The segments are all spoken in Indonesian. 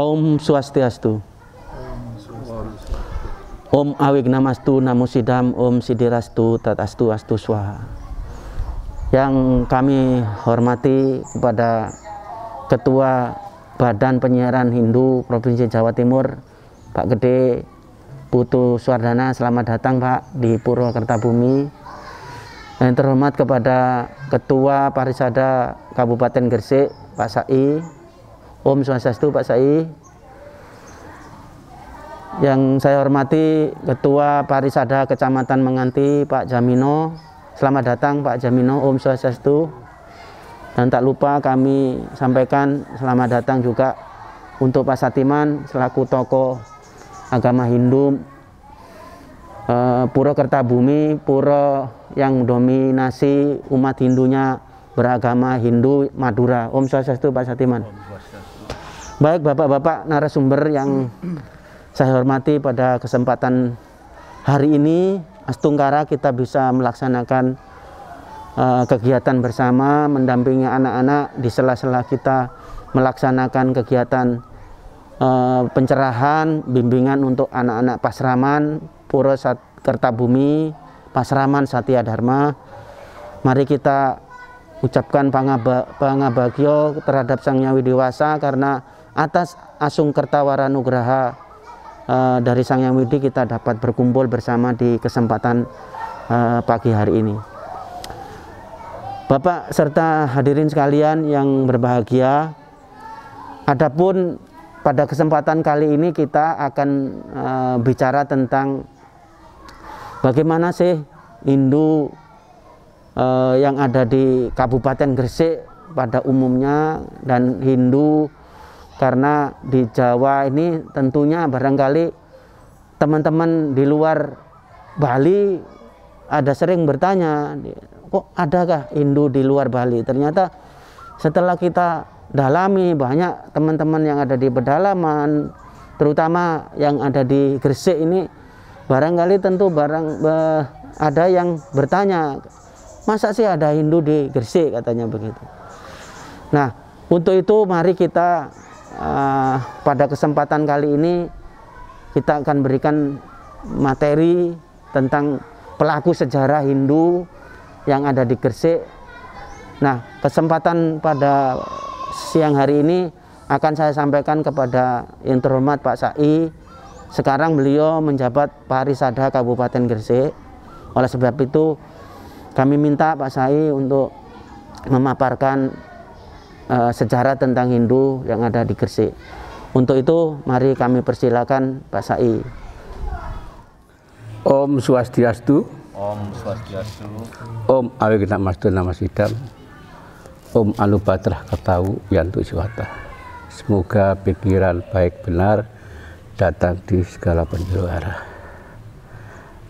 Om Swastiastu. Om Awignamastu Namo Sidam Om Sidirastu Tatastu Astu Swaha. Yang kami hormati kepada Ketua Badan Penyiaran Hindu Provinsi Jawa Timur, Pak Gede Putu Suwardana, selamat datang Pak di Puro Kertabumi. Yang terhormat kepada Ketua Parisada Kabupaten Gresik, Pak Sai. Om Swastiastu Pak Sai. Yang saya hormati Ketua Parisada Kecamatan Menganti, Pak Jamino. Selamat datang Pak Jamino, Om Swastiastu. Dan tak lupa kami sampaikan selamat datang juga untuk Pak Satiman selaku tokoh agama Hindu Puro Kertabumi, puro yang dominasi umat Hindunya beragama Hindu Madura. Om Swastiastu Pak Satiman. Baik Bapak-bapak narasumber yang saya hormati, pada kesempatan hari ini Astungkara kita bisa melaksanakan kegiatan bersama, mendampingi anak-anak di sela-sela kita melaksanakan kegiatan pencerahan, bimbingan untuk anak-anak Pasraman Puro Kertabumi, Pasraman Satya Dharma. Mari kita ucapkan pangabagyo terhadap Sang Hyang Widiwasa, karena atas Asung Kertawara Nugraha dari Sang Hyang Widi kita dapat berkumpul bersama di kesempatan pagi hari ini. Bapak serta hadirin sekalian yang berbahagia, adapun pada kesempatan kali ini kita akan bicara tentang bagaimana sih Hindu yang ada di Kabupaten Gresik pada umumnya, dan Hindu karena di Jawa ini tentunya barangkali teman-teman di luar Bali ada sering bertanya, kok adakah Hindu di luar Bali? Ternyata setelah kita dalami, banyak teman-teman yang ada di pedalaman, terutama yang ada di Gresik ini, barangkali tentu ada yang bertanya, masa sih ada Hindu di Gresik, katanya begitu. Nah, untuk itu mari kita pada kesempatan kali ini kita akan berikan materi tentang pelaku sejarah Hindu yang ada di Gresik. Nah, kesempatan pada siang hari ini akan saya sampaikan kepada yang terhormat Pak Sai. Sekarang beliau menjabat Parisada Kabupaten Gresik. Oleh sebab itu kami minta Pak Sai untuk memaparkan sejarah tentang Hindu yang ada di Gresik. Untuk itu mari kami persilakan Pak Sai. Om Swastiastu. Om Swastiastu. Om Awignamastu Namo Sidam. Om Anupatrah Ketau Yantu Siwata. Semoga pikiran baik benar datang di segala penjuru arah.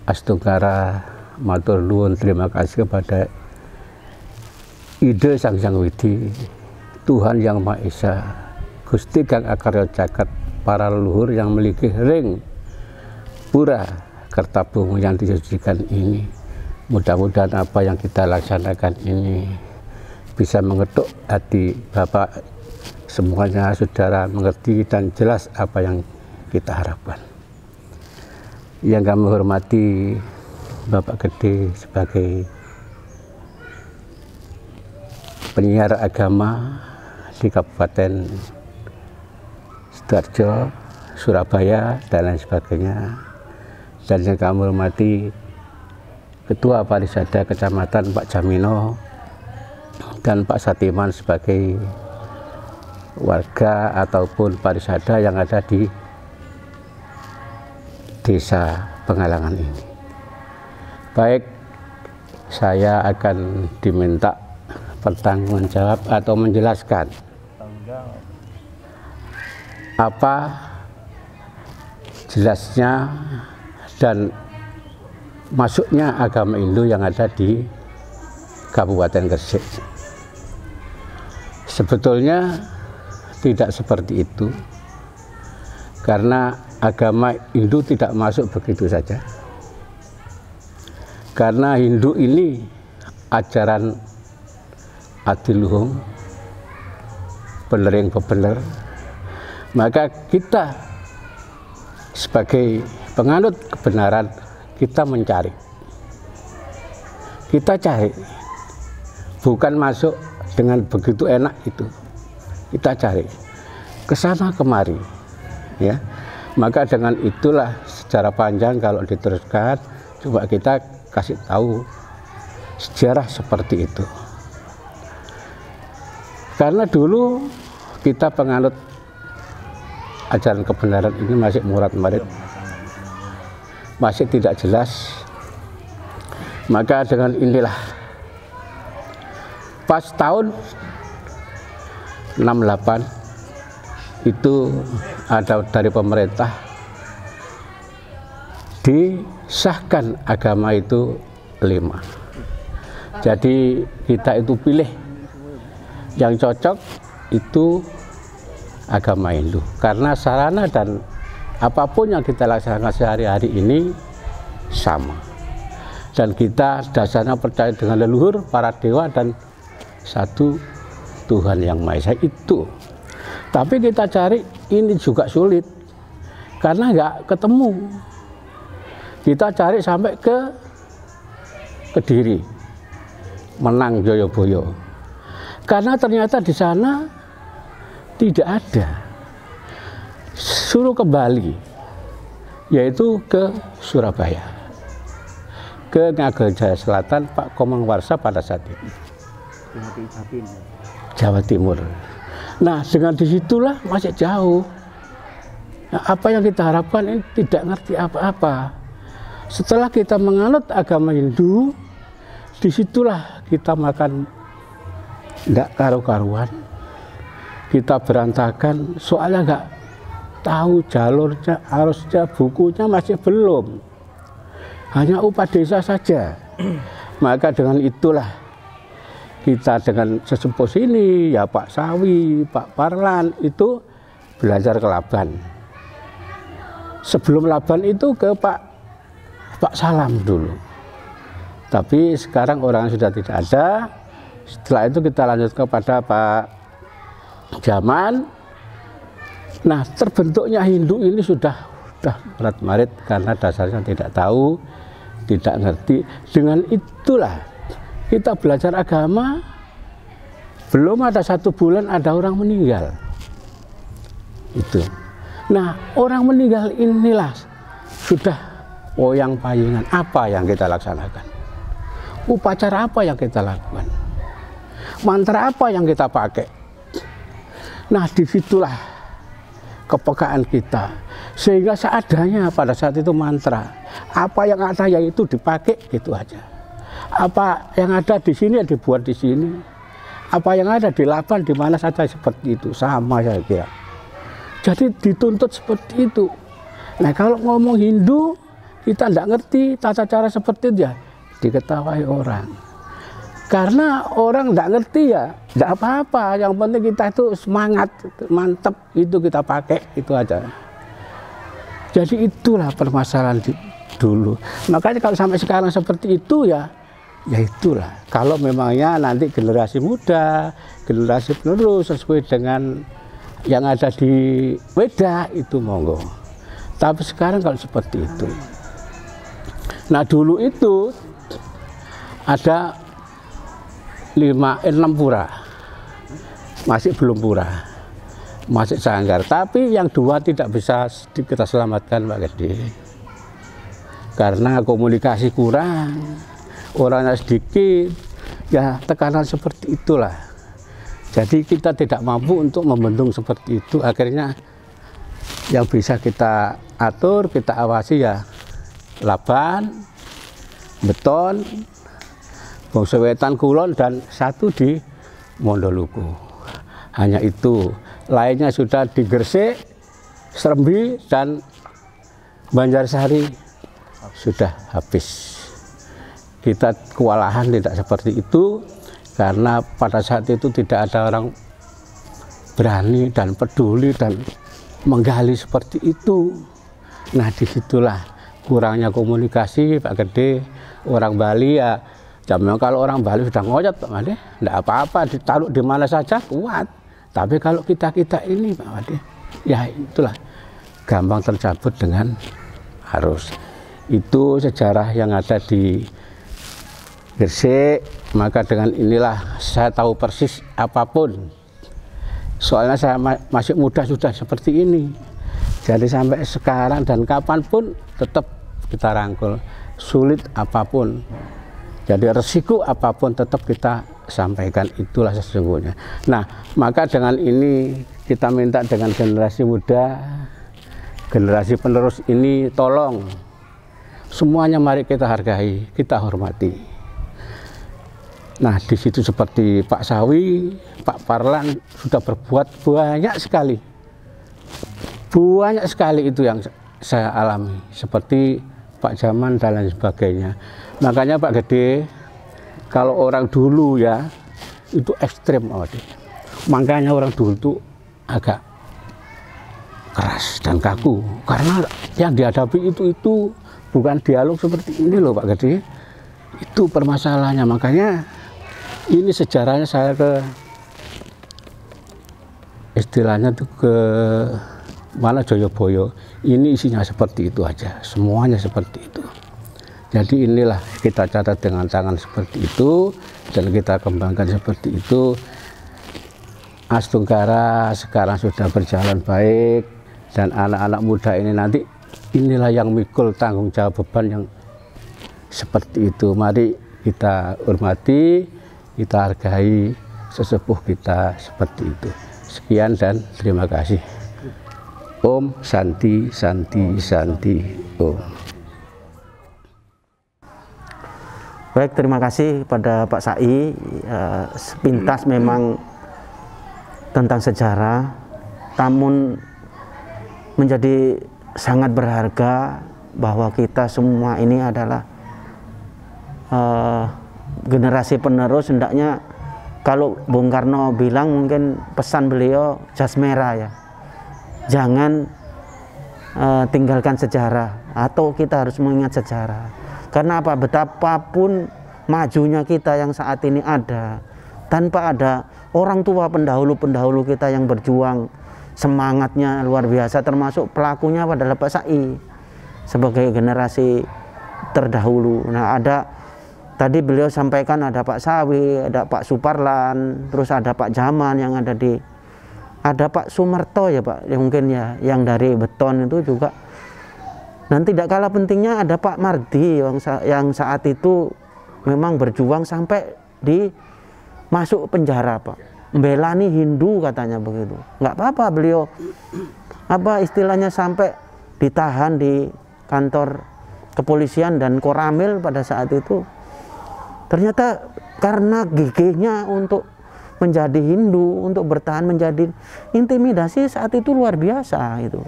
Astungkara matur nuwun, terima kasih kepada ide Sang Hyang Widi, Tuhan Yang Maha Esa, Gusti Kang Akarya Jagat, para leluhur yang memiliki ring pura Kertabumi yang disucikan ini. Mudah-mudahan apa yang kita laksanakan ini bisa mengetuk hati Bapak semuanya, saudara mengerti dan jelas apa yang kita harapkan. Yang kami hormati Bapak Gede sebagai penyiar agama di Kabupaten Sidoarjo, Surabaya, dan lain sebagainya. Dan yang kami hormati Ketua Parisada Kecamatan Pak Jamino dan Pak Satiman sebagai warga ataupun parisada yang ada di Desa Pengalangan ini. Baik, saya akan diminta bertanggung jawab atau menjelaskan apa jelasnya dan masuknya agama Hindu yang ada di Kabupaten Gresik. Sebetulnya tidak seperti itu, karena agama Hindu tidak masuk begitu saja. Karena Hindu ini ajaran adiluhung, bener yang bebener, Maka kita sebagai penganut kebenaran, kita mencari. Kita cari, bukan masuk dengan begitu enak itu. Kita cari ke sana kemari, ya. Maka dengan itulah secara panjang kalau diteruskan, coba kita kasih tahu sejarah seperti itu. Karena dulu kita penganut ajaran kebenaran ini masih murat-marit, masih tidak jelas. Maka dengan inilah pas tahun 68 itu ada dari pemerintah disahkan agama itu 5. Jadi kita itu pilih yang cocok itu agama Hindu, karena sarana dan apapun yang kita laksanakan sehari-hari ini sama. Dan kita dasarnya percaya dengan leluhur, para dewa, dan satu Tuhan yang Maha Esa itu. Tapi kita cari ini juga sulit, karena nggak ketemu. Kita cari sampai ke Kediri, Menang, Joyoboyo, karena ternyata di sana tidak ada. Suruh kembali, yaitu ke Surabaya, ke Ngagel Selatan, Pak Komang Warsa pada saat itu, Jawa Timur. Nah, dengan disitulah masih jauh. Nah, apa yang kita harapkan ini tidak ngerti apa-apa. Setelah kita menganut agama Hindu, disitulah kita makan tidak karu-karuan. Kita berantakan, soalnya nggak tahu jalurnya, arusnya, bukunya masih belum. Hanya upah desa saja. Maka dengan itulah kita dengan sesepuh sini, ya Pak Sawi, Pak Parlan, itu belajar ke Laban. Sebelum Laban itu ke Pak Salam dulu. Tapi sekarang orang sudah tidak ada. Setelah itu kita lanjut kepada Pak Jaman. Nah, terbentuknya Hindu ini sudah murat-marit karena dasarnya tidak tahu, tidak ngerti. Dengan itulah kita belajar agama, belum ada 1 bulan ada orang meninggal. Itu. Nah, orang meninggal inilah sudah oyang payungan. Apa yang kita laksanakan? Upacara apa yang kita lakukan? Mantra apa yang kita pakai? Nah, disitulah kepekaan kita, sehingga seadanya pada saat itu mantra apa yang ada yaitu dipakai, gitu aja. Apa yang ada di sini dibuat di sini, apa yang ada di Laban di mana saja seperti itu, sama saya kira. Jadi dituntut seperti itu. Nah, kalau ngomong Hindu kita tidak ngerti tata cara seperti itu, ya diketahui orang. Karena orang tidak ngerti, ya tidak apa-apa. Yang penting kita itu semangat, mantep, itu kita pakai, itu aja. Jadi itulah permasalahan dulu. Makanya kalau sampai sekarang seperti itu, ya itulah. Kalau memangnya nanti generasi muda, generasi penerus sesuai dengan yang ada di Weda, itu monggo. Tapi sekarang kalau seperti itu. Nah, dulu itu ada 6 pura, masih belum pura, masih sanggar. Tapi yang 2 tidak bisa kita selamatkan, Pak Gede, karena komunikasi kurang, orangnya sedikit, ya tekanan seperti itulah. Jadi kita tidak mampu untuk membendung seperti itu. Akhirnya yang bisa kita atur, kita awasi, ya Laban, Beton, Bangsa Wetan Kulon, dan 1 di Mondoluku. Hanya itu. Lainnya sudah di Gresik, Srembi, dan Banjarsari sudah habis. Kita kewalahan tidak seperti itu, karena pada saat itu tidak ada orang berani dan peduli dan menggali seperti itu. Nah, disitulah kurangnya komunikasi, Pak Gede. Orang Bali, ya kalau orang Bali sudah ngoyot, Pak Made, tidak apa-apa, ditaruh di mana saja kuat. Tapi kalau kita ini, Pak Made, ya itulah gampang tercabut dengan arus. Itu sejarah yang ada di Gresik. Maka dengan inilah saya tahu persis apapun. Soalnya saya masih muda sudah seperti ini. Jadi sampai sekarang dan kapanpun tetap kita rangkul. Sulit apapun. Jadi resiko apapun tetap kita sampaikan, itulah sesungguhnya. Nah, maka dengan ini kita minta dengan generasi muda, generasi penerus ini tolong semuanya mari kita hargai, kita hormati. Nah, di situ seperti Pak Sawi, Pak Parlan sudah berbuat banyak sekali. Banyak sekali itu yang saya alami, seperti Pak Jaman dan lain sebagainya. Makanya Pak Gede, kalau orang dulu ya, itu ekstrem. Makanya orang dulu itu agak keras dan kaku. Karena yang dihadapi itu bukan dialog seperti ini loh Pak Gede. Itu permasalahannya, makanya ini sejarahnya saya ke istilahnya tuh ke mana Joyoboyo, ini isinya seperti itu aja, semuanya seperti itu. Jadi inilah kita catat dengan tangan seperti itu dan kita kembangkan seperti itu. Astunggara sekarang sudah berjalan baik dan anak-anak muda ini nanti inilah yang mikul tanggung jawab beban yang seperti itu. Mari kita hormati, kita hargai sesepuh kita seperti itu. Sekian dan terima kasih. Om Santi Santi Santi Om. Baik, terima kasih pada Pak Sai. Sepintas memang tentang sejarah, namun menjadi sangat berharga bahwa kita semua ini adalah generasi penerus. Hendaknya kalau Bung Karno bilang, mungkin pesan beliau jas merah ya, jangan tinggalkan sejarah, atau kita harus mengingat sejarah. Karena apa? Betapapun majunya kita yang saat ini ada, tanpa ada orang tua pendahulu-pendahulu kita yang berjuang, semangatnya luar biasa, termasuk pelakunya adalah Pak Sai sebagai generasi terdahulu. Nah, ada tadi beliau sampaikan ada Pak Sawi, ada Pak Suparlan, terus ada Pak Jaman yang ada Pak Sumarto ya Pak, yang mungkin ya yang dari beton itu juga. Dan tidak kalah pentingnya ada Pak Mardi yang saat itu memang berjuang sampai masuk penjara Pak, membelani Hindu katanya begitu. Nggak apa-apa beliau istilahnya sampai ditahan di kantor kepolisian dan Koramil pada saat itu. Ternyata karena gigihnya untuk menjadi Hindu, untuk bertahan menjadi, intimidasi saat itu luar biasa itu.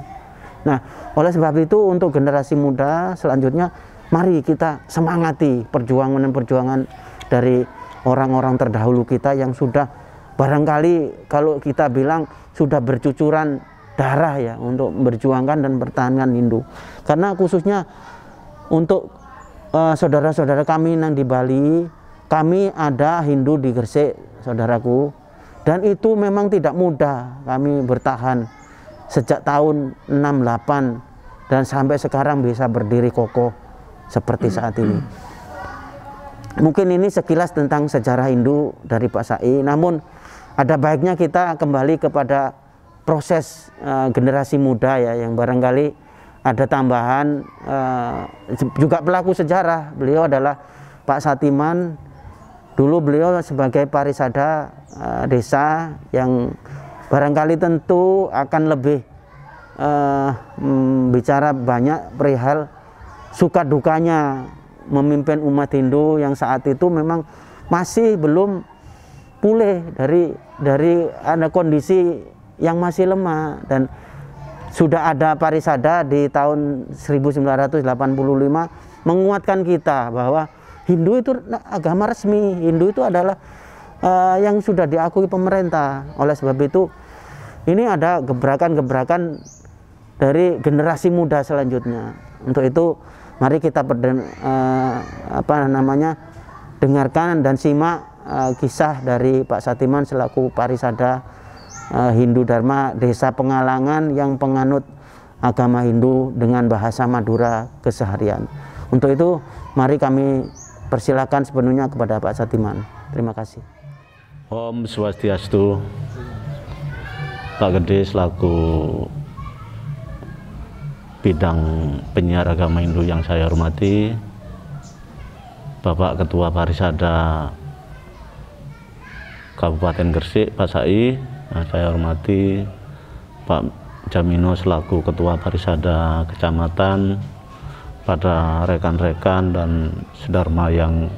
Nah, oleh sebab itu untuk generasi muda selanjutnya, mari kita semangati perjuangan dari orang-orang terdahulu kita yang sudah barangkali kalau kita bilang sudah bercucuran darah ya untuk memperjuangkan dan pertahankan Hindu. Karena khususnya untuk saudara-saudara kami yang di Bali, kami ada Hindu di Gresik, saudaraku, dan itu memang tidak mudah kami bertahan sejak tahun 68 dan sampai sekarang bisa berdiri kokoh seperti saat ini. Mungkin ini sekilas tentang sejarah Hindu dari Pak Sai, namun ada baiknya kita kembali kepada proses generasi muda ya, yang barangkali ada tambahan juga pelaku sejarah. Beliau adalah Pak Satiman. Dulu beliau sebagai parisada desa yang barangkali tentu akan lebih bicara banyak perihal suka dukanya memimpin umat Hindu yang saat itu memang masih belum pulih dari ada kondisi yang masih lemah. Dan sudah ada parisada di tahun 1985 menguatkan kita bahwa Hindu itu agama resmi, Hindu itu adalah yang sudah diakui pemerintah. Oleh sebab itu ini ada gebrakan-gebrakan dari generasi muda selanjutnya. Untuk itu mari kita dengarkan dan simak kisah dari Pak Satiman selaku parisada Hindu Dharma Desa Pengalangan yang penganut agama Hindu dengan bahasa Madura keseharian. Untuk itu mari kami persilakan sepenuhnya kepada Pak Satiman. Terima kasih. Om Swastiastu. Pak Gede selaku bidang penyiar agama Hindu yang saya hormati, Bapak Ketua Parisada Kabupaten Gresik, Pak Sai, yang saya hormati, Pak Jamino selaku Ketua Parisada Kecamatan, pada rekan-rekan dan sedharma yang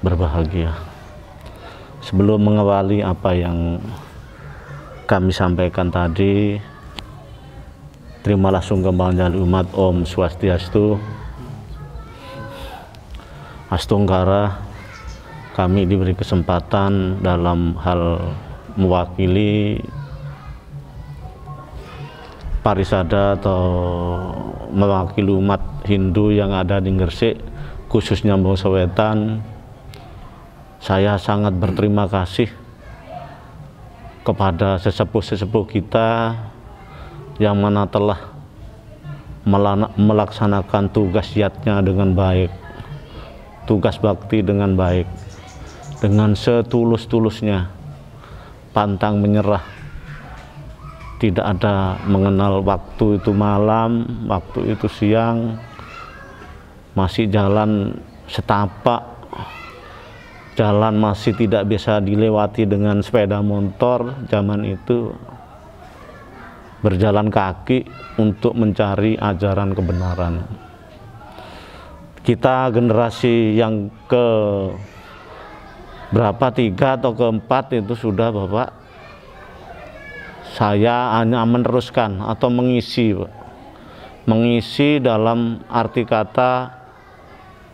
berbahagia. Sebelum mengawali apa yang kami sampaikan tadi, terimalah sungkem jali umat Om Swastiastu. Astunggara, kami diberi kesempatan dalam hal mewakili Parisada atau mewakili umat Hindu yang ada di Gresik, khususnya Bangsa Wetan. Saya sangat berterima kasih kepada sesepuh-sesepuh kita yang mana telah melaksanakan tugas jatnya dengan baik, tugas bakti dengan baik, dengan setulus-tulusnya, pantang menyerah, tidak ada mengenal waktu itu malam, waktu itu siang, masih jalan setapak, jalan masih tidak bisa dilewati dengan sepeda motor zaman itu, berjalan kaki untuk mencari ajaran kebenaran. Kita generasi yang ke berapa, 3 atau keempat itu sudah, Bapak. Saya hanya meneruskan atau mengisi dalam arti kata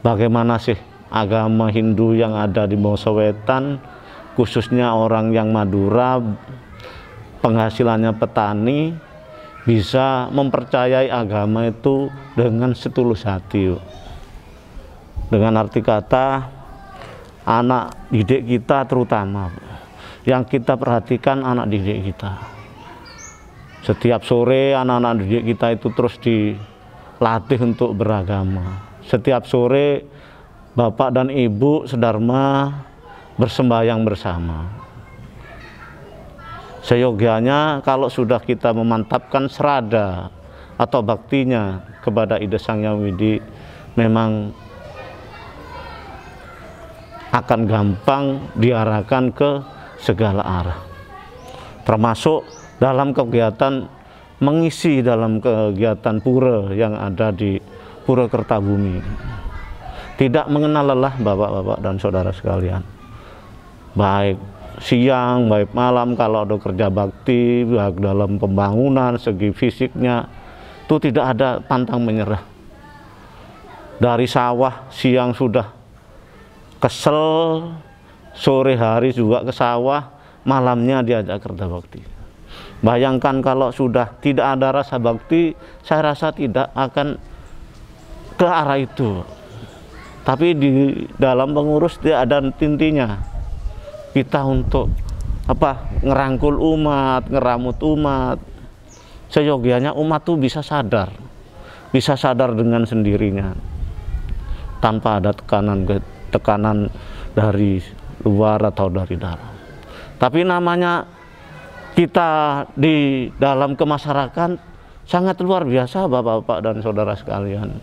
bagaimana sih agama Hindu yang ada di Bangsa Wetan, khususnya orang yang Madura, penghasilannya petani, bisa mempercayai agama itu dengan setulus hati. Dengan arti kata anak didik kita, terutama yang kita perhatikan anak didik kita. Setiap sore anak-anak didik kita itu terus dilatih untuk beragama. Setiap sore Bapak dan Ibu sedharma bersembahyang bersama. Seyogianya kalau sudah kita memantapkan serada atau baktinya kepada Ida Sang Hyang Widi, memang akan gampang diarahkan ke segala arah, termasuk dalam kegiatan mengisi dalam kegiatan pura yang ada di Pura Kertabumi. Tidak mengenal lelah Bapak-bapak dan saudara sekalian, baik siang, baik malam, kalau ada kerja bakti, baik dalam pembangunan, segi fisiknya, itu tidak ada pantang menyerah. Dari sawah siang sudah kesel, sore hari juga ke sawah, malamnya diajak kerja bakti. Bayangkan kalau sudah tidak ada rasa bakti, saya rasa tidak akan ke arah itu. Tapi di dalam pengurus dia ada intinya. Kita untuk ngerangkul umat, ngeramut umat. Seyogianya umat tuh bisa sadar dengan sendirinya, tanpa ada tekanan dari luar atau dari dalam. Tapi namanya kita di dalam kemasyarakatan sangat luar biasa Bapak-bapak dan saudara sekalian,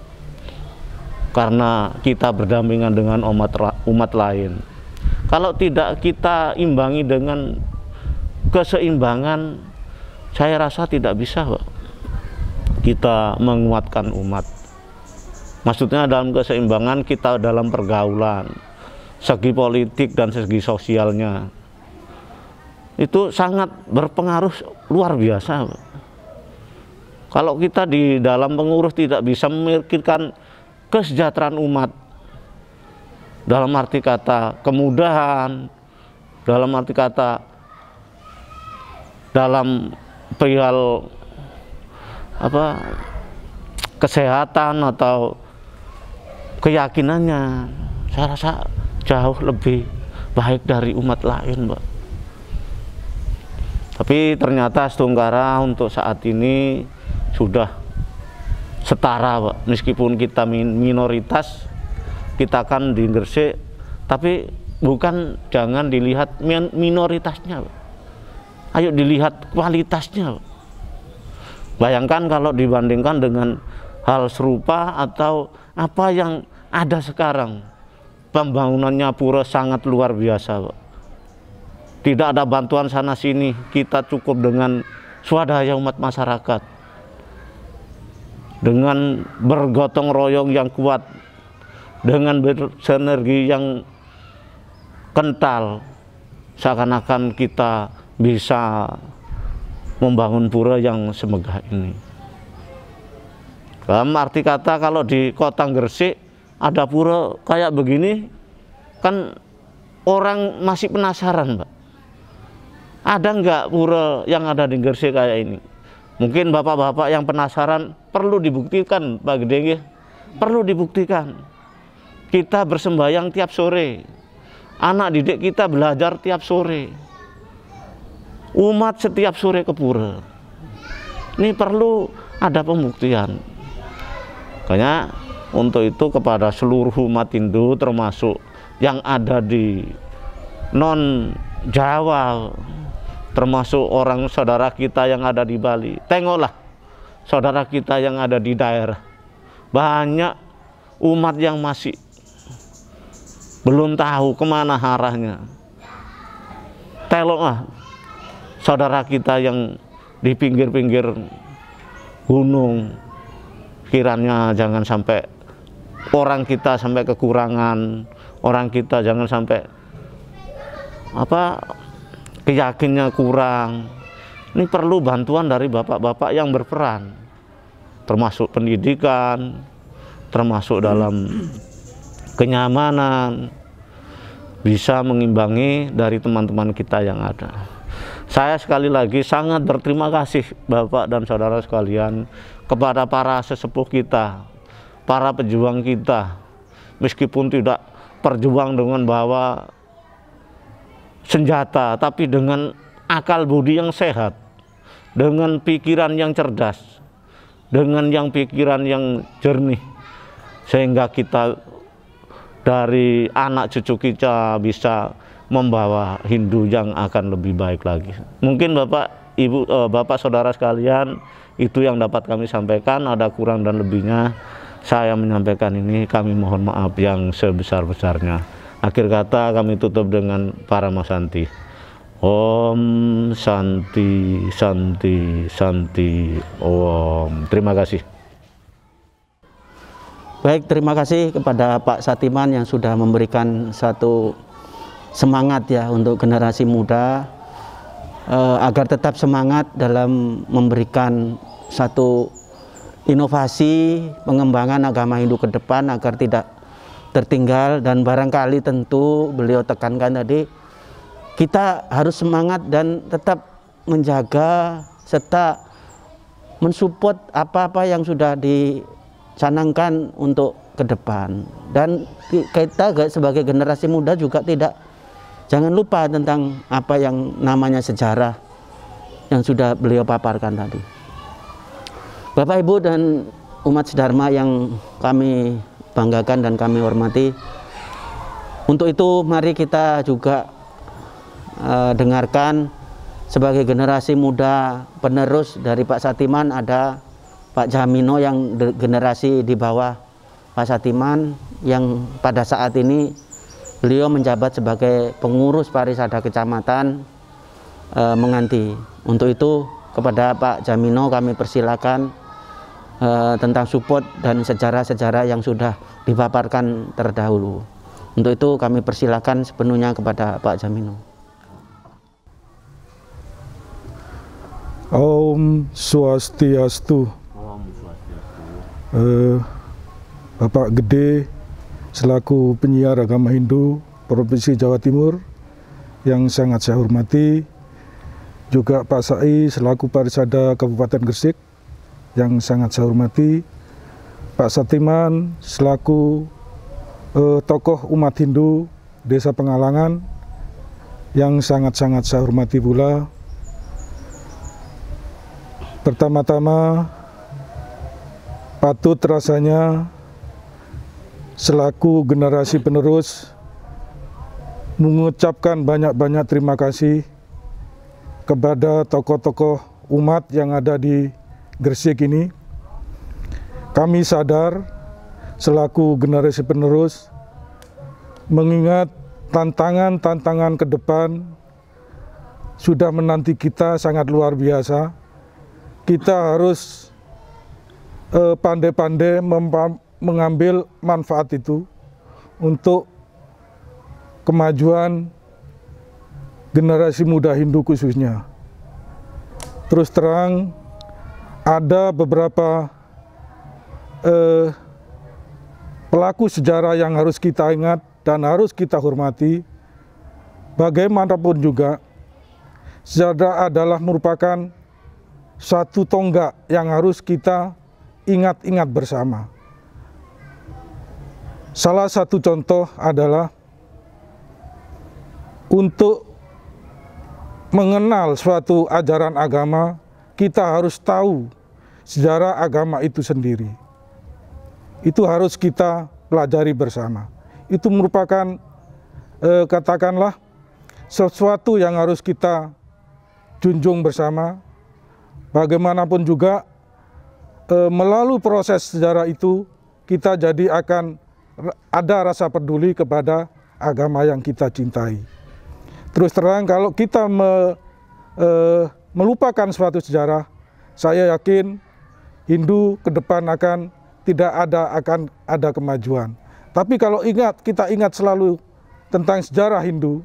karena kita berdampingan dengan umat lain. Kalau tidak kita imbangi dengan keseimbangan, saya rasa tidak bisa kita menguatkan umat. Maksudnya dalam keseimbangan kita dalam pergaulan, segi politik dan segi sosialnya, itu sangat berpengaruh luar biasa. Kalau kita di dalam pengurus tidak bisa memikirkan kesejahteraan umat, dalam arti kata kemudahan, dalam arti kata dalam perihal kesehatan atau keyakinannya, saya rasa jauh lebih baik dari umat lain, Mbak. Tapi ternyata Setungkara untuk saat ini sudah setara, Pak. Meskipun kita minoritas, kita kan di Gresik, tapi bukan jangan dilihat minoritasnya, Pak. Ayo dilihat kualitasnya, Pak. Bayangkan kalau dibandingkan dengan hal serupa atau apa yang ada sekarang, pembangunannya pura sangat luar biasa, Pak. Tidak ada bantuan sana sini, kita cukup dengan swadaya umat masyarakat, dengan bergotong royong yang kuat, dengan bersinergi yang kental, seakan-akan kita bisa membangun pura yang semegah ini. Dalam arti kata, kalau di kota Gresik ada pura kayak begini, kan orang masih penasaran, Pak. Ada nggak pura yang ada di Gresik kayak ini? Mungkin bapak-bapak yang penasaran, perlu dibuktikan, Pak Gede, perlu dibuktikan. Kita bersembayang tiap sore, anak didik kita belajar tiap sore, umat setiap sore ke pura. Ini perlu ada pembuktian. Makanya untuk itu kepada seluruh umat Hindu, termasuk yang ada di non Jawa, termasuk orang saudara kita yang ada di Bali, tengoklah saudara kita yang ada di daerah, banyak umat yang masih belum tahu kemana arahnya. Tengoklah saudara kita yang di pinggir-pinggir gunung, kiranya jangan sampai orang kita sampai kekurangan, orang kita jangan sampai keyakinannya kurang. Ini perlu bantuan dari bapak-bapak yang berperan, termasuk pendidikan, termasuk dalam kenyamanan, bisa mengimbangi dari teman-teman kita yang ada. Saya sekali lagi sangat berterima kasih Bapak dan saudara sekalian kepada para sesepuh kita, para pejuang kita, meskipun tidak berjuang dengan bawa senjata, tapi dengan akal budi yang sehat, dengan pikiran yang cerdas, dengan pikiran yang jernih, sehingga kita dari anak cucu kita bisa membawa Hindu yang akan lebih baik lagi. Mungkin Bapak, Ibu, Bapak, saudara sekalian, itu yang dapat kami sampaikan. Ada kurang dan lebihnya saya menyampaikan ini, kami mohon maaf yang sebesar-besarnya. Akhir kata kami tutup dengan para Masanti. Om Santi Santi Santi Om. Terima kasih. Baik, terima kasih kepada Pak Satiman yang sudah memberikan satu semangat ya untuk generasi muda agar tetap semangat dalam memberikan satu inovasi pengembangan agama Hindu ke depan agar tidak tertinggal. Dan barangkali tentu beliau tekankan tadi, kita harus semangat dan tetap menjaga serta mensupport apa-apa yang sudah dicanangkan untuk ke depan. Dan kita sebagai generasi muda juga jangan lupa tentang apa yang namanya sejarah yang sudah beliau paparkan tadi. Bapak, Ibu, dan umat sedharma yang kami banggakan dan kami hormati, untuk itu mari kita juga dengarkan sebagai generasi muda penerus dari Pak Satiman, ada Pak Jamino yang generasi di bawah Pak Satiman, yang pada saat ini beliau menjabat sebagai pengurus parisada kecamatan Menganti. Untuk itu kepada Pak Jamino kami persilakan tentang support dan sejarah-sejarah yang sudah dipaparkan terdahulu. Untuk itu kami persilakan sepenuhnya kepada Pak Jamino. Om Swastiastu. Bapak Gede selaku penyiar agama Hindu Provinsi Jawa Timur yang sangat saya hormati, juga Pak Sai selaku Parisada Kabupaten Gresik yang sangat saya hormati, Pak Satiman selaku tokoh umat Hindu Desa Pengalangan yang sangat-sangat saya hormati pula, Pertama-tama patut rasanya selaku generasi penerus mengucapkan banyak-banyak terima kasih kepada tokoh-tokoh umat yang ada di Gresik ini. Kami sadar selaku generasi penerus mengingat tantangan-tantangan ke depan sudah menanti kita sangat luar biasa. Kita harus pandai-pandai mengambil manfaat itu untuk kemajuan generasi muda Hindu khususnya. Terus terang, ada beberapa pelaku sejarah yang harus kita ingat dan harus kita hormati. Bagaimanapun juga, sejarah adalah merupakan satu tonggak yang harus kita ingat-ingat bersama. Salah satu contoh adalah untuk mengenal suatu ajaran agama, kita harus tahu sejarah agama itu sendiri. Itu harus kita pelajari bersama. Itu merupakan katakanlah sesuatu yang harus kita junjung bersama. Bagaimanapun juga melalui proses sejarah itu kita jadi akan ada rasa peduli kepada agama yang kita cintai. Terus terang, kalau kita melupakan suatu sejarah, saya yakin Hindu ke depan akan ada kemajuan. Tapi kalau kita ingat selalu tentang sejarah Hindu,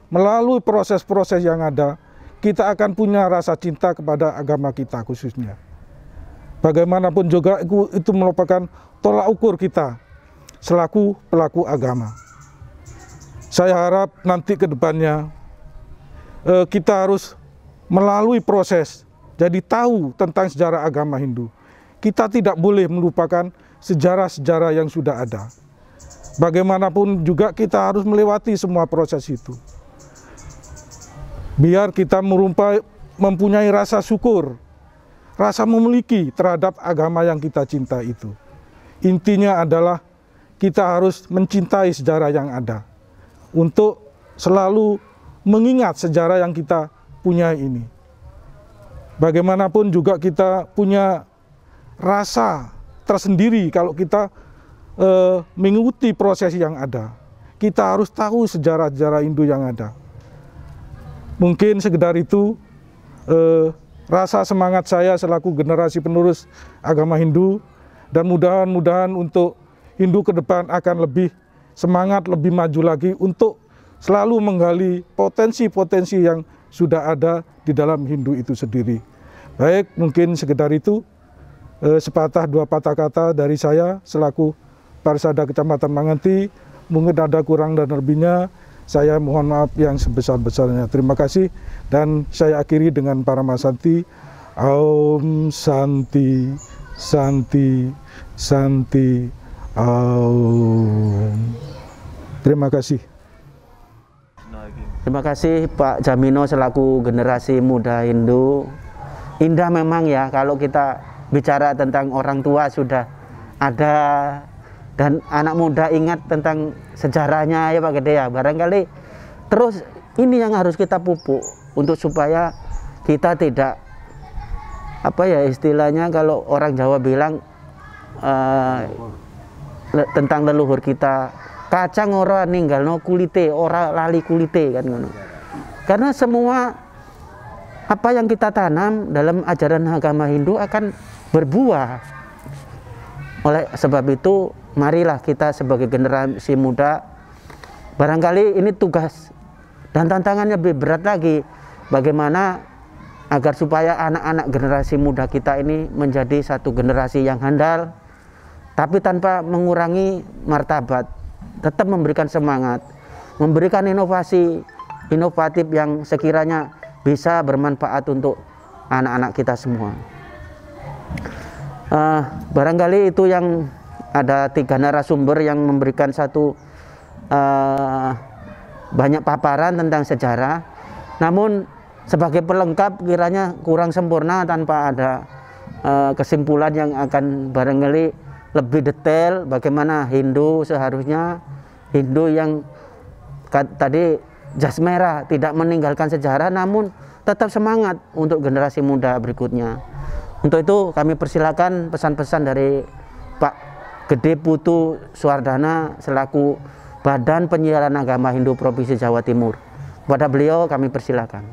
melalui proses-proses yang ada, kita akan punya rasa cinta kepada agama kita khususnya. Bagaimanapun juga itu merupakan tolak ukur kita selaku pelaku agama. Saya harap nanti ke depannya kita harus melalui proses, jadi tahu tentang sejarah agama Hindu. Kita tidak boleh melupakan sejarah-sejarah yang sudah ada. Bagaimanapun juga kita harus melewati semua proses itu. Biar kita mempunyai rasa syukur, rasa memiliki terhadap agama yang kita cinta itu. Intinya adalah kita harus mencintai sejarah yang ada untuk selalu mengingat sejarah yang kita punya ini. Bagaimanapun juga kita punya rasa tersendiri kalau kita mengikuti proses yang ada. Kita harus tahu sejarah-sejarah Hindu yang ada. Mungkin sekedar itu rasa semangat saya selaku generasi penerus agama Hindu, dan mudah-mudahan untuk Hindu ke depan akan lebih semangat, lebih maju lagi untuk selalu menggali potensi-potensi yang sudah ada di dalam Hindu itu sendiri. Baik, mungkin sekedar itu sepatah dua patah kata dari saya selaku Parsada Kecamatan Manganti. Mungkin ada kurang dan lebihnya, saya mohon maaf yang sebesar-besarnya. Terima kasih, dan saya akhiri dengan Paramasanti. Om Santi, Santi, Santi, Om. Terima kasih. Terima kasih Pak Jamino selaku generasi muda Hindu. Indah memang ya kalau kita bicara tentang orang tua sudah ada dan anak muda ingat tentang sejarahnya ya Pak Gede ya. Barangkali terus ini yang harus kita pupuk untuk supaya kita tidak apa ya istilahnya kalau orang Jawa bilang tentang leluhur kita, kacang ora ninggal no kulite, ora lali kulite kan ngono. Karena semua apa yang kita tanam dalam ajaran agama Hindu akan berbuah. Oleh sebab itu marilah kita sebagai generasi muda, barangkali ini tugas dan tantangannya lebih berat lagi, bagaimana agar supaya anak-anak generasi muda kita ini menjadi satu generasi yang handal, tapi tanpa mengurangi martabat, tetap memberikan semangat, memberikan inovasi inovatif yang sekiranya bisa bermanfaat untuk anak-anak kita semua. Barangkali itu yang ada 3 narasumber yang memberikan satu banyak paparan tentang sejarah. Namun sebagai pelengkap kiranya kurang sempurna tanpa ada kesimpulan yang akan barangkali lebih detail bagaimana Hindu seharusnya, Hindu yang tadi jas merah tidak meninggalkan sejarah namun tetap semangat untuk generasi muda berikutnya. Untuk itu kami persilakan pesan-pesan dari Pak Gede Putu Suwardana selaku Badan Penyiaran Agama Hindu Provinsi Jawa Timur. Kepada beliau kami persilakan.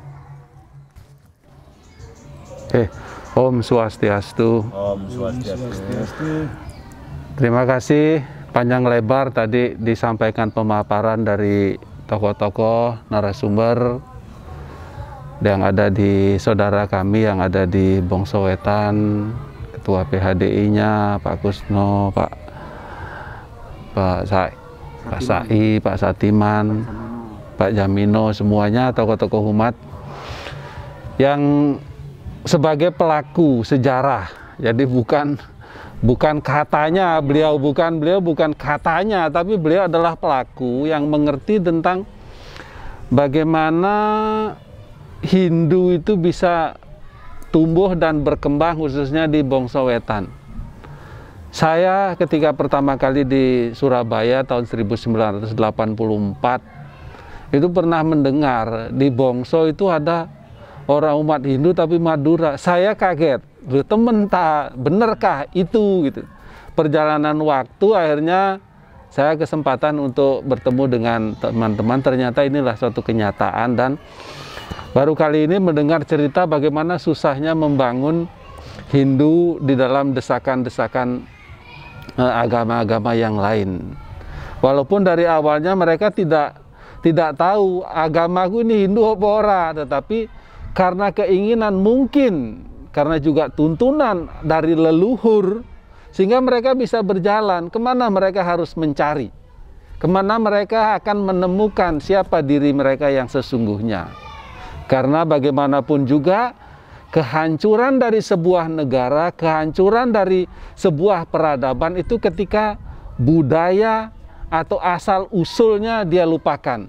Om Swastiastu. Om Swastiastu. Terima kasih panjang lebar tadi disampaikan pemaparan dari tokoh-tokoh narasumber yang ada di saudara kami yang ada di Bongso Wetan, Ketua PHDI-nya Pak Kusno, Pak Sai, Pak Satiman, Pak Jamino, semuanya tokoh-tokoh umat yang sebagai pelaku sejarah. Jadi bukan katanya beliau bukan katanya, tapi beliau adalah pelaku yang mengerti tentang bagaimana Hindu itu bisa tumbuh dan berkembang khususnya di Bongso Wetan. Saya ketika pertama kali di Surabaya tahun 1984 itu pernah mendengar di Bongso itu ada orang umat Hindu tapi Madura. Saya kaget, temen tak benerkah itu gitu. Perjalanan waktu akhirnya saya kesempatan untuk bertemu dengan teman-teman, ternyata inilah suatu kenyataan dan baru kali ini mendengar cerita bagaimana susahnya membangun Hindu di dalam desakan-desakan agama-agama yang lain. Walaupun dari awalnya mereka tidak tahu agamaku ini Hindu apa ora, tetapi karena keinginan mungkin, karena juga tuntunan dari leluhur, sehingga mereka bisa berjalan. Kemana mereka harus mencari? Kemana mereka akan menemukan siapa diri mereka yang sesungguhnya? Karena bagaimanapun juga, kehancuran dari sebuah negara, kehancuran dari sebuah peradaban itu ketika budaya atau asal usulnya dia lupakan.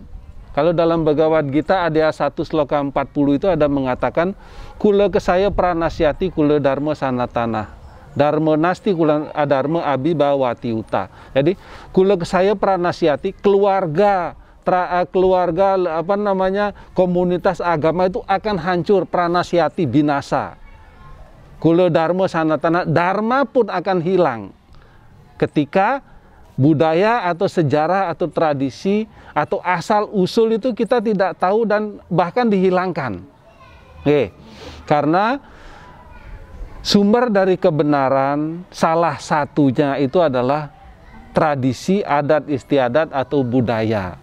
Kalau dalam Bhagavad Gita ada 1 sloka 40 itu ada mengatakan kula kesaya pranasyati kula dharma sanatana. Dharma nasti kula adharma abhibawati uta. Jadi kula kesaya pranasyati keluarga komunitas agama itu akan hancur, pranasyati binasa. Kula dharma sanatana, dharma pun akan hilang ketika budaya atau sejarah atau tradisi atau asal usul itu kita tidak tahu dan bahkan dihilangkan. Karena sumber dari kebenaran salah satunya itu adalah tradisi, adat istiadat atau budaya.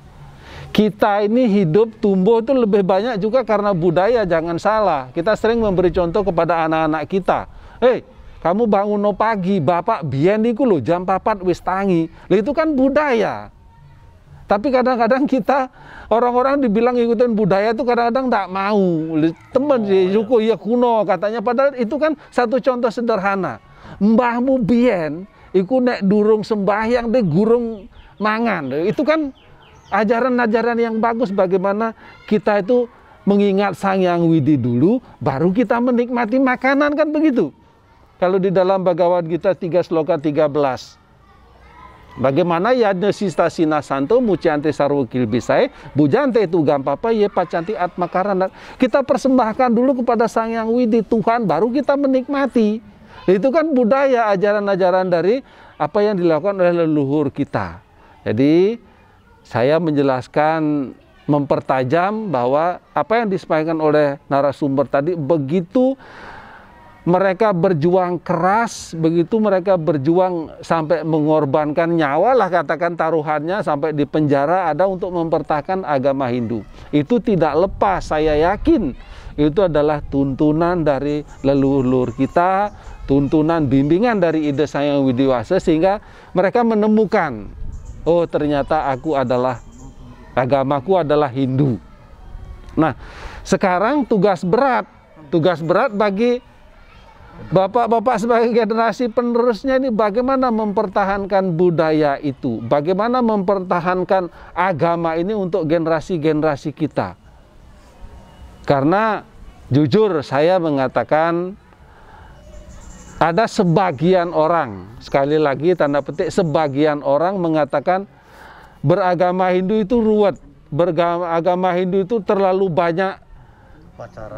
Kita ini hidup tumbuh itu lebih banyak juga karena budaya, jangan salah. Kita sering memberi contoh kepada anak-anak kita. Kamu bangun no pagi, bapak biyen niku lho jam 4 wis tangi. Itu kan budaya. Tapi kadang-kadang kita orang-orang dibilang ikutin budaya itu kadang-kadang tak mau. Temen suku ya kuno katanya, padahal itu kan satu contoh sederhana. Mbahmu biyen iku nek durung sembahyang deh gurung mangan. Itu kan ajaran-ajaran yang bagus bagaimana kita itu mengingat Sang Hyang Widi dulu baru kita menikmati makanan, kan begitu. Kalau di dalam Bhagavad Gita 3 sloka 13, bagaimana yadnya sista sinasanto muciante sarwo kilbisai bujante itu gampapa ye pacanti atmakaran. Kita persembahkan dulu kepada Sang Hyang Widi Tuhan baru kita menikmati. Itu kan budaya, ajaran-ajaran dari apa yang dilakukan oleh leluhur kita. Jadi saya menjelaskan, mempertajam bahwa apa yang disampaikan oleh narasumber tadi, begitu mereka berjuang keras, begitu mereka berjuang sampai mengorbankan nyawa lah katakan taruhannya, sampai di penjara ada untuk mempertahankan agama Hindu. Itu tidak lepas, saya yakin itu adalah tuntunan dari leluhur kita, tuntunan bimbingan dari Ida Sang Hyang Widiwasa, sehingga mereka menemukan, oh ternyata agamaku adalah Hindu. Nah, sekarang tugas berat bagi bapak-bapak sebagai generasi penerusnya ini bagaimana mempertahankan budaya itu, bagaimana mempertahankan agama ini untuk generasi-generasi kita. Karena jujur saya mengatakan ada sebagian orang, sekali lagi tanda petik, sebagian orang mengatakan beragama Hindu itu ruwet, beragama Hindu itu terlalu banyak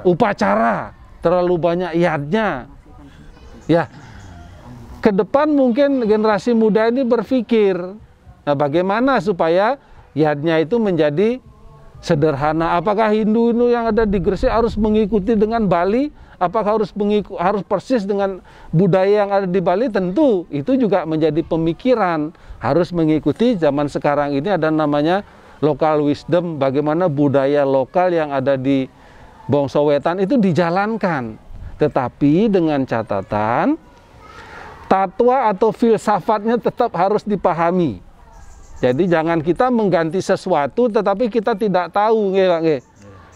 upacara, terlalu banyak yadnya. Ya, ke depan mungkin generasi muda ini berpikir, nah bagaimana supaya yadnya itu menjadi sederhana. Apakah Hindu yang ada di Gresik harus mengikuti dengan Bali? Apakah harus persis dengan budaya yang ada di Bali? Tentu itu juga menjadi pemikiran. Harus mengikuti zaman sekarang ini ada namanya local wisdom, bagaimana budaya lokal yang ada di Bangsa Wetan itu dijalankan. Tetapi dengan catatan tatwa atau filsafatnya tetap harus dipahami. Jadi jangan kita mengganti sesuatu tetapi kita tidak tahu,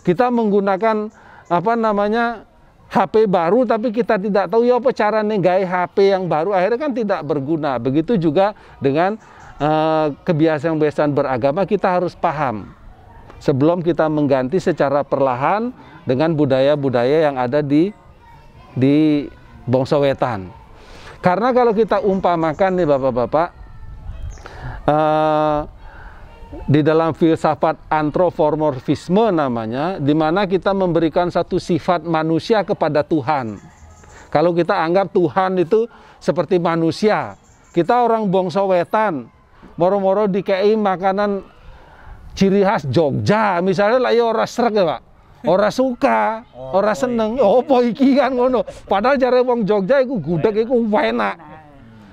kita menggunakan apa namanya HP baru tapi kita tidak tahu ya apa cara nenggai HP yang baru, akhirnya kan tidak berguna. Begitu juga dengan kebiasaan-kebiasaan beragama, kita harus paham sebelum kita mengganti secara perlahan dengan budaya-budaya yang ada di Bangsa Wetan. Karena kalau kita umpamakan nih Bapak-bapak, di dalam filsafat anthropomorfisme namanya, di mana kita memberikan satu sifat manusia kepada Tuhan. Kalau kita anggap Tuhan itu seperti manusia, kita orang Bangsa Wetan, moro-moro dikei makanan ciri khas Jogja, misalnya lah ya orang srek ya Pak, orang suka, orang seneng, apa iki kan ngono. Padahal jare wong Jogja iku gudeg iku enak.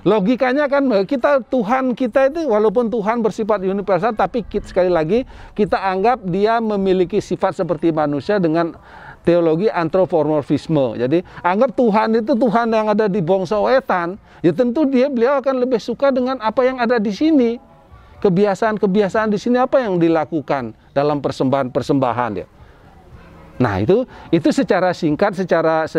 Logikanya kan kita, Tuhan kita itu walaupun Tuhan bersifat universal, tapi sekali lagi kita anggap dia memiliki sifat seperti manusia dengan teologi anthropomorfisme. Jadi anggap Tuhan itu Tuhan yang ada di Bangsa Wetan, ya tentu beliau akan lebih suka dengan apa yang ada di sini. Kebiasaan-kebiasaan di sini apa yang dilakukan dalam persembahan-persembahan ya. Nah, itu secara singkat, secara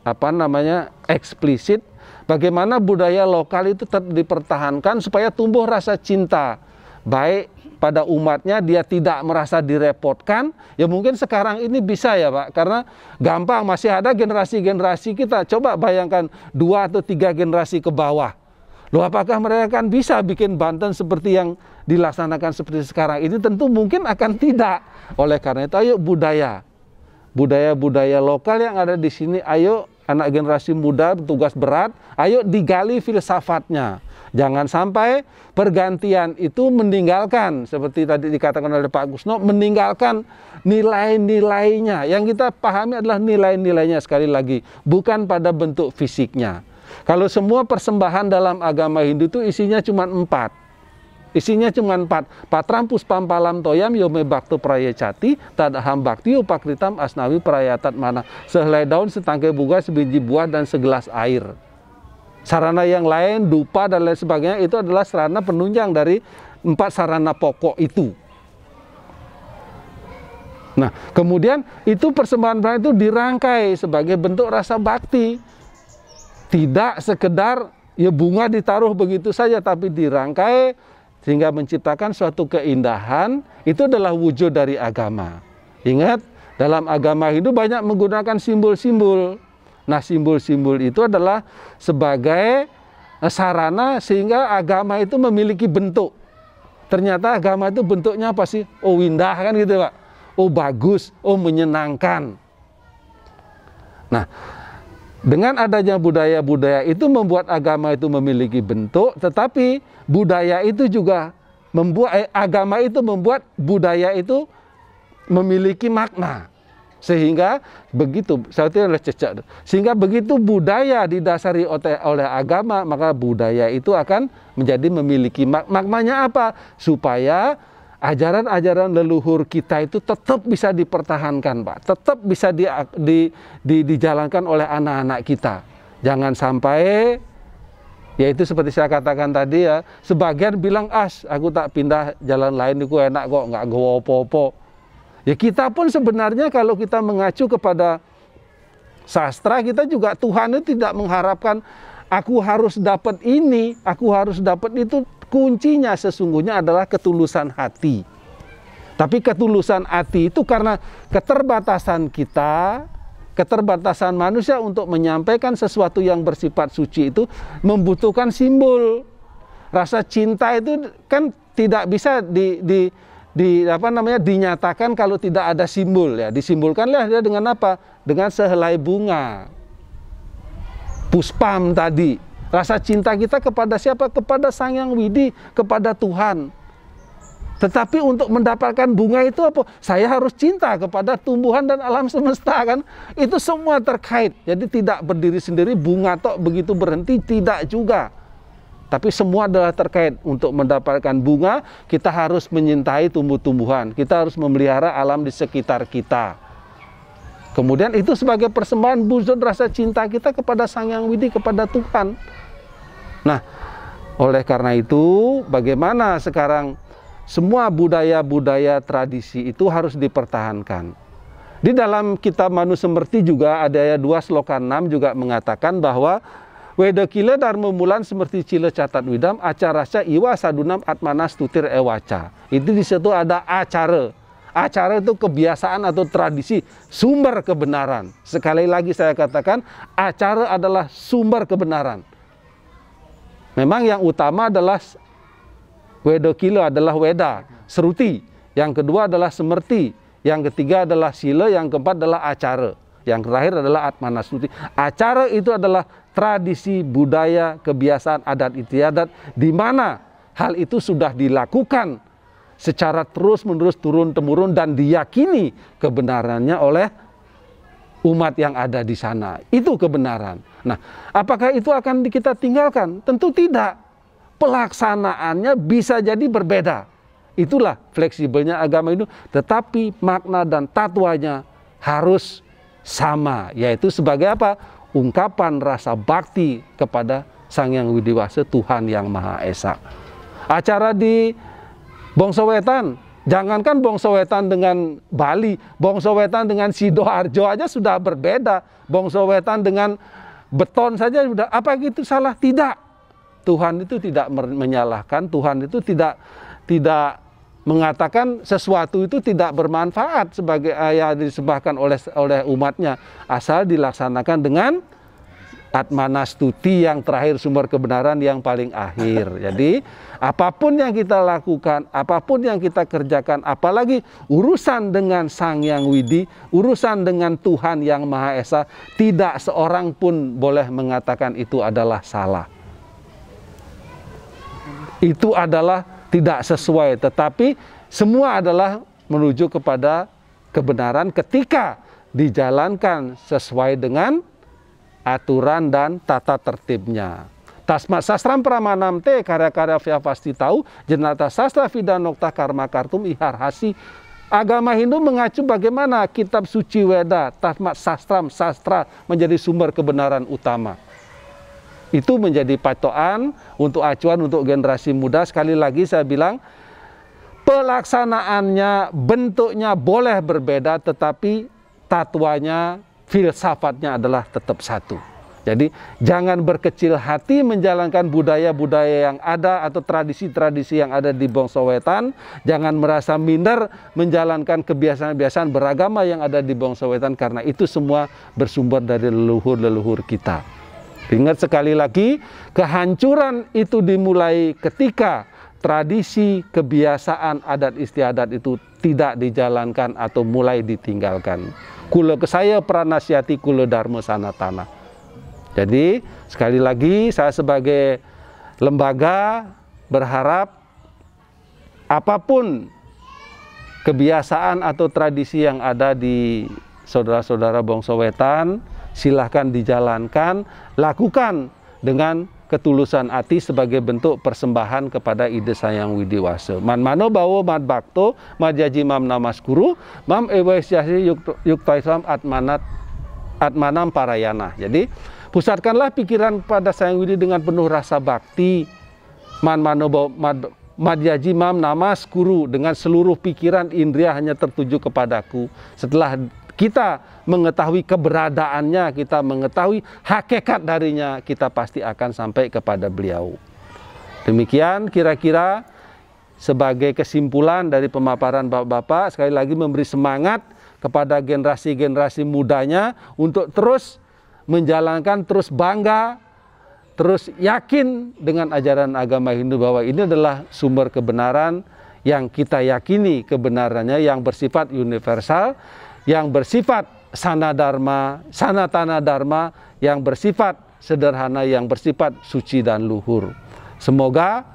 apa namanya eksplisit, bagaimana budaya lokal itu tetap dipertahankan supaya tumbuh rasa cinta baik pada umatnya, dia tidak merasa direpotkan. Ya mungkin sekarang ini bisa ya Pak, karena gampang, masih ada generasi-generasi kita. Coba bayangkan 2 atau 3 generasi ke bawah. Loh, apakah mereka kan bisa bikin Banten seperti yang dilaksanakan seperti sekarang ini? Tentu mungkin akan tidak. Oleh karena itu, ayo budaya lokal yang ada di sini, ayo anak generasi muda tugas berat, ayo digali filsafatnya. Jangan sampai pergantian itu meninggalkan, seperti tadi dikatakan oleh Pak Gusno, meninggalkan nilai-nilainya. Yang kita pahami adalah nilai-nilainya, sekali lagi, bukan pada bentuk fisiknya. Kalau semua persembahan dalam agama Hindu itu isinya cuma 4. Isinya cuma 4. Patram puspam palam toyam yome bakto prayecati tadaham bakti upakritam asnawi prayatat mana. Sehelai daun, setangkai bunga, sebiji buah, dan segelas air. Sarana yang lain, dupa dan lain sebagainya, itu adalah sarana penunjang dari 4 sarana pokok itu. Nah, kemudian itu persembahan itu dirangkai sebagai bentuk rasa bakti. Tidak sekedar ya bunga ditaruh begitu saja, tapi dirangkai sehingga menciptakan suatu keindahan. Itu adalah wujud dari agama. Ingat, dalam agama Hindu banyak menggunakan simbol-simbol. Nah, simbol-simbol itu adalah sebagai sarana sehingga agama itu memiliki bentuk. Ternyata agama itu bentuknya apa sih? Oh, indah kan gitu Pak. Oh, bagus. Oh, menyenangkan. Nah, dengan adanya budaya-budaya itu membuat agama itu memiliki bentuk, tetapi budaya itu juga membuat agama itu membuat budaya itu memiliki makna. Sehingga begitu, sehingga begitu budaya didasari oleh agama, maka budaya itu akan menjadi memiliki maknanya apa? Supaya ajaran-ajaran leluhur kita itu tetap bisa dipertahankan, Pak. Tetap bisa dijalankan oleh anak-anak kita. Jangan sampai, yaitu seperti saya katakan tadi ya, sebagian bilang, aku tak pindah jalan lain, itu enak kok, nggak gawa apa-apa. Ya kita pun sebenarnya kalau kita mengacu kepada sastra, kita juga Tuhan itu tidak mengharapkan, aku harus dapat ini, aku harus dapat itu. Kuncinya sesungguhnya adalah ketulusan hati. Tapi ketulusan hati itu karena keterbatasan kita, keterbatasan manusia untuk menyampaikan sesuatu yang bersifat suci itu membutuhkan simbol. Rasa cinta itu kan tidak bisa dinyatakan kalau tidak ada simbol ya. Disimbolkanlah dia dengan apa? Dengan sehelai bunga. Puspam tadi. Rasa cinta kita kepada siapa? Kepada Sang Hyang Widi, kepada Tuhan. Tetapi untuk mendapatkan bunga itu apa? Saya harus cinta kepada tumbuhan dan alam semesta kan? Itu semua terkait. Jadi tidak berdiri sendiri, bunga tok begitu berhenti, tidak juga. Tapi semua adalah terkait. Untuk mendapatkan bunga, kita harus menyintai tumbuh-tumbuhan. Kita harus memelihara alam di sekitar kita. Kemudian itu sebagai persembahan wujud rasa cinta kita kepada Sang Hyang Widi, kepada Tuhan. Nah, oleh karena itu, bagaimana sekarang semua budaya-budaya tradisi itu harus dipertahankan. Di dalam kitab Manusemerti juga ada 2 sloka 6 juga mengatakan bahwa Weda kile dharma mulan semerti cile catat widam acarasya iwa sadunam atmanas tutir ewaca. Itu di situ ada acara. Acara itu kebiasaan atau tradisi, sumber kebenaran. Sekali lagi saya katakan, acara adalah sumber kebenaran. Memang yang utama adalah Weda kilo adalah weda, seruti. Yang kedua adalah semerti. Yang ketiga adalah sila. Yang keempat adalah acara. Yang terakhir adalah atmanastuti. Acara itu adalah tradisi, budaya, kebiasaan, adat istiadat, di mana hal itu sudah dilakukan secara terus-menerus, turun-temurun, dan diyakini kebenarannya oleh umat yang ada di sana. Itu kebenaran. Nah, apakah itu akan kita tinggalkan? Tentu tidak. Pelaksanaannya bisa jadi berbeda. Itulah fleksibelnya agama itu, tetapi makna dan tatwanya harus sama, yaitu sebagai apa? Ungkapan rasa bakti kepada Sang Hyang Widi Wasa, Tuhan Yang Maha Esa. Acara di Bangsa Wetan, jangankan Bangsa Wetan dengan Bali, Bangsa Wetan dengan Sidoarjo aja sudah berbeda. Bangsa Wetan dengan beton saja sudah, apa gitu salah? Tidak. Tuhan itu tidak menyalahkan, Tuhan itu tidak mengatakan sesuatu itu tidak bermanfaat sebagai yang disembahkan oleh umatnya, asal dilaksanakan dengan atmanastuti, yang terakhir, sumber kebenaran yang paling akhir. Jadi apapun yang kita lakukan, apapun yang kita kerjakan, apalagi urusan dengan Sang Hyang Widi, urusan dengan Tuhan Yang Maha Esa, tidak seorang pun boleh mengatakan itu adalah salah. Itu adalah tidak sesuai, tetapi semua adalah menuju kepada kebenaran ketika dijalankan sesuai dengan aturan dan tata tertibnya. Tasmat sastram pramanam te karya-karya via pasti tahu jenata sastra vidanokta karma kartum ihar hasi. Agama Hindu mengacu bagaimana kitab suci Weda, tasmat sastram, sastra menjadi sumber kebenaran utama. Itu menjadi patokan untuk acuan untuk generasi muda. Sekali lagi saya bilang, pelaksanaannya, bentuknya boleh berbeda, tetapi tatwanya, filsafatnya adalah tetap satu. Jadi jangan berkecil hati menjalankan budaya-budaya yang ada atau tradisi-tradisi yang ada di Bangsa Wetan. Jangan merasa minder menjalankan kebiasaan-kebiasaan beragama yang ada di Bangsa Wetan, karena itu semua bersumber dari leluhur-leluhur kita. Ingat sekali lagi, kehancuran itu dimulai ketika tradisi, kebiasaan, adat istiadat itu tidak dijalankan atau mulai ditinggalkan. Kula kesaya pranasiati kula dharma sanatana. Jadi sekali lagi saya sebagai lembaga berharap apapun kebiasaan atau tradisi yang ada di saudara-saudara Bangsa Wetan, silahkan dijalankan, lakukan dengan ketulusan hati sebagai bentuk persembahan kepada ide Sang Hyang Widi Wasa. Man mano bawo mad bakto majaji mam namaskuru mam ewasyasi yuktaisam atmanam parayana. Jadi pusatkanlah pikiran kepada Sang Hyang Widi dengan penuh rasa bakti. Man mano bawo majaji mam namaskuru, dengan seluruh pikiran indria hanya tertuju kepadaku. Setelah kita mengetahui keberadaannya, kita mengetahui hakikat darinya, kita pasti akan sampai kepada beliau. Demikian kira-kira sebagai kesimpulan dari pemaparan Bapak-Bapak, sekali lagi memberi semangat kepada generasi-generasi mudanya untuk terus menjalankan, terus bangga, terus yakin dengan ajaran agama Hindu bahwa ini adalah sumber kebenaran yang kita yakini kebenarannya, yang bersifat universal, yang bersifat sanatana dharma, yang bersifat sederhana, yang bersifat suci dan luhur. Semoga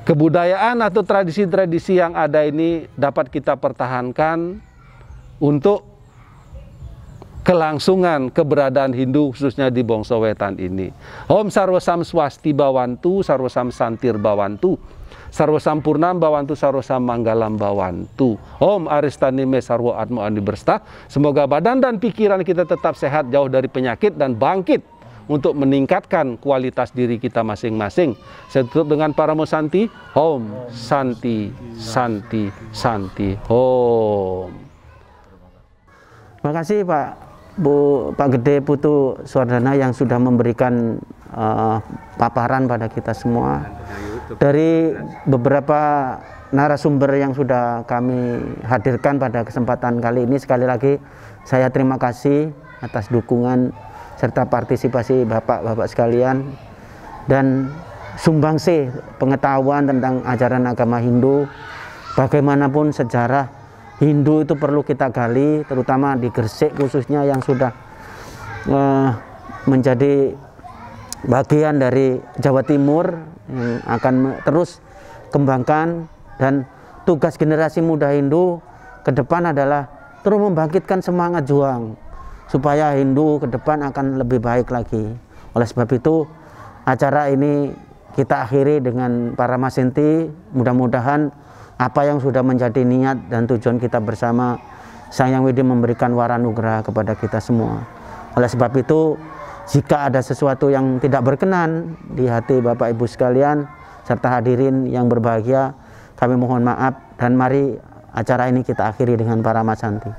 kebudayaan atau tradisi-tradisi yang ada ini dapat kita pertahankan untuk kelangsungan keberadaan Hindu khususnya di Bongso Wetan ini. Om Sarwa Sam Swasti Bawantu, Sarwa Sam Santir Bawantu, Sarwa Sam Purnam Bawantu, Sarwa Sam Manggalam Bawantu. Om Aristanime Sarwa Atmo Andi Berstah. Semoga badan dan pikiran kita tetap sehat, jauh dari penyakit, dan bangkit untuk meningkatkan kualitas diri kita masing-masing. Saya tutup dengan Paramo Santi. Om Santi, Santi, Santi. Om. Terima kasih Pak Gede Putu Suwardana yang sudah memberikan paparan pada kita semua. Dari beberapa narasumber yang sudah kami hadirkan pada kesempatan kali ini, sekali lagi saya terima kasih atas dukungan serta partisipasi Bapak-Bapak sekalian, dan sumbangsi pengetahuan tentang ajaran agama Hindu. Bagaimanapun sejarah Hindu itu perlu kita gali, terutama di Gresik khususnya yang sudah menjadi bagian dari Jawa Timur, yang akan terus kembangkan. Dan tugas generasi muda Hindu ke depan adalah terus membangkitkan semangat juang supaya Hindu ke depan akan lebih baik lagi. Oleh sebab itu acara ini kita akhiri dengan Parama Santi. Mudah-mudahan apa yang sudah menjadi niat dan tujuan kita bersama, Sang Hyang Widi memberikan waranugraha kepada kita semua. Oleh sebab itu, jika ada sesuatu yang tidak berkenan di hati Bapak Ibu sekalian serta hadirin yang berbahagia, kami mohon maaf, dan mari acara ini kita akhiri dengan Parama Santi.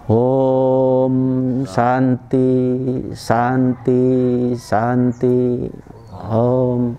Om Santi, Santi, Santi. Om